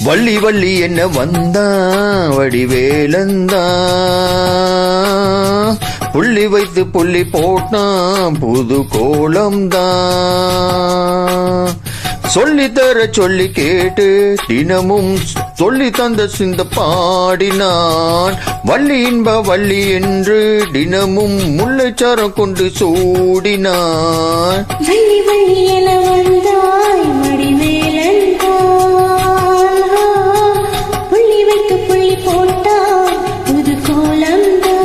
வள்ளி வள்ளி என்ன வந்தா வடிவேலந்தா புள்ளி வைத்து புள்ளி போட்டான் புது கோலம்தான் சொல்லித்தர சொல்லி கேட்டு தினமும் சொல்லி தந்த சிந்த பாடினான் வள்ளி இன்ப வள்ளி என்று தினமும் முல்லைச்சாரம் கொண்டு சூடினான். வள்ளி வள்ளி என வந்தாய் வடிவேலந்தா புள்ளி வைத்து புள்ளி போட்டான் புது கோலம்தான்.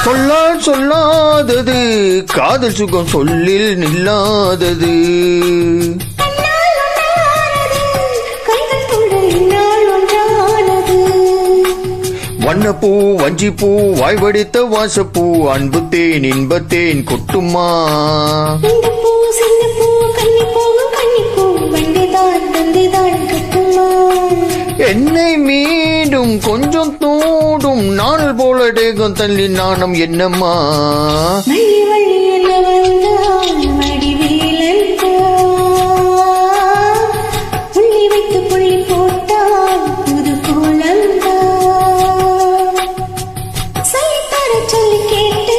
சொல்லால் சொல்லாதது காதல் சுகம் சொல்லில் நில்லாதது வண்ணப்பூ வஞ்சிப்பூ வாய்வடித்த வாசப்பூ அன்பு தேன் இன்பத்தேன் கொட்டுமா என்னை மீண்டும் கொஞ்சம் தோடும் நாள் போல டேகம் தள்ளி நாணம் என்னம்மா. புள்ளி வைத்து புள்ளி போட்டால் புது கோலம்தான் சொல்லித்தர சொல்லி கேட்டு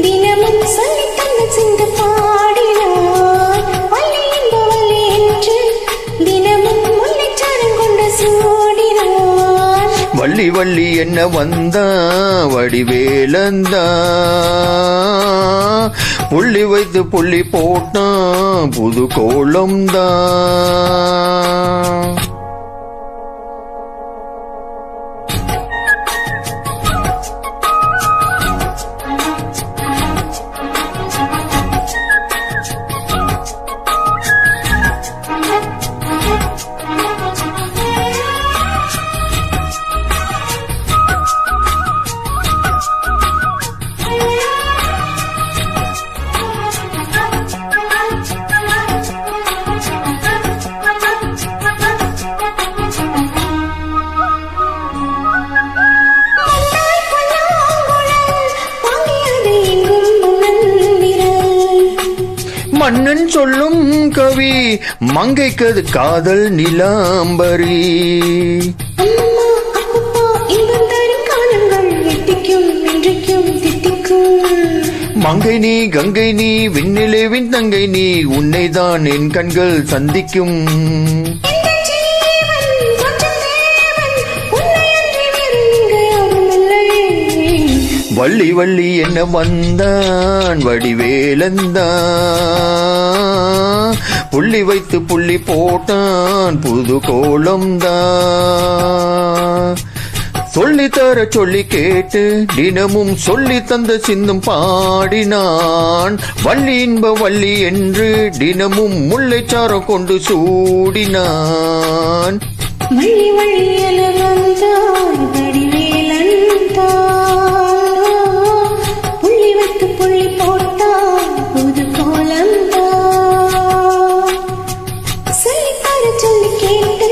தினமும் சொல்லி தந்த சிந்த பாடினான் வள்ளி இன்ப வள்ளி என்று தினமும் முல்லைச்சாரம் கொண்டு சூடினான். வள்ளி வள்ளி என்ன வந்தா வடிவேலந்தா புள்ளி வைத்து புள்ளி போட்டான் புது கோலம்தான். மன்னன் சொல்லும் கவி மங்கைக்கது காதல் நிலாம்பரி மங்கை நீ கங்கை நீ விண்ணிலேவின் தங்கை நீ உன்னைதான் என் கண்கள் சந்திக்கும். வள்ளி வள்ளி என்ன வந்தான் வடிவேலந்தான் புள்ளி வைத்து புள்ளி போட்டான் புது கோலம்தான் சொல்லித்தர சொல்லி கேட்டு தினமும் சொல்லி தந்த சிந்தும் பாடினான் வள்ளி இன்ப வள்ளி என்று தினமும் முல்லைச்சாரம் கொண்டு சூடினான். வள்ளி வள்ளி என வந்தாய் வடிவேலந்தா புள்ளி வைத்து புள்ளி போட்டான் புது கோலம்தான் சொல்லித்தர சொல்லி கேட்டு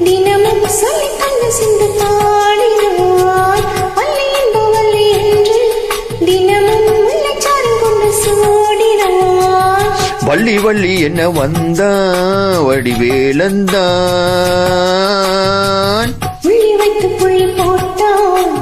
தினமும் சொல்லி தந்த சிந்து பாடினான் வள்ளி இன்ப வள்ளி என்று தினமும் முல்லைச்சாரம் கொண்டு சூடினான். வள்ளி வள்ளி என்ன வந்தா வடிவேலந்தான் புள்ளி வைத்து புள்ளி போட்டான்